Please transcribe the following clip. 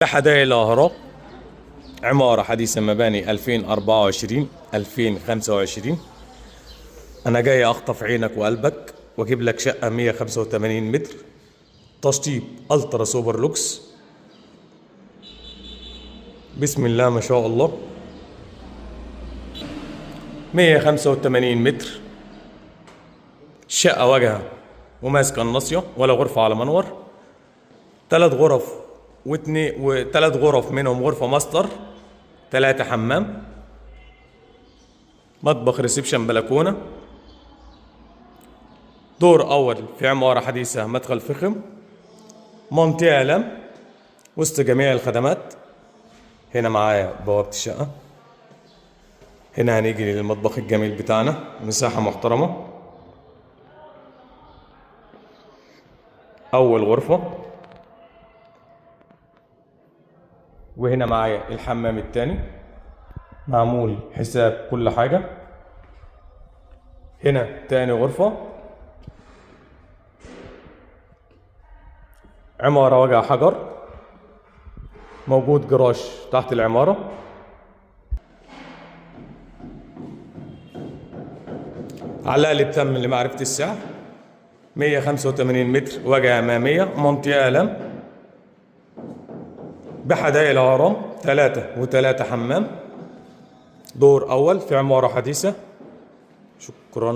حدائق الأهرام عمارة حديثة مباني 2024 2025. أنا جاي أخطف عينك وقلبك وأجيب لك شقة 185 متر، تشطيب ألترا سوبر لوكس. بسم الله ما شاء الله. 185 متر، شقة واجهة وماسكة الناصية ولا غرفة على منور. 3 غرف وثلاث غرف منهم غرفة ماستر، 3 حمام، مطبخ، ريسبشن، بلكونة. دور أول في عمارة حديثة، مدخل فخم، منطقة لم وسط جميع الخدمات. هنا معايا بوابة الشقة. هنا هنيجي للمطبخ الجميل بتاعنا، مساحة محترمة. أول غرفة، وهنا معايا الحمام التاني معمول حساب كل حاجة. هنا تاني غرفة، عمارة وجع حجر، موجود جراج تحت العمارة. علق لي بتم لمعرفة السعر. 185 متر، واجهة أمامية، منطقة لم، بحدائق الأهرام، 3 و3 حمام. دور أول في عمارة حديثة. شكرا.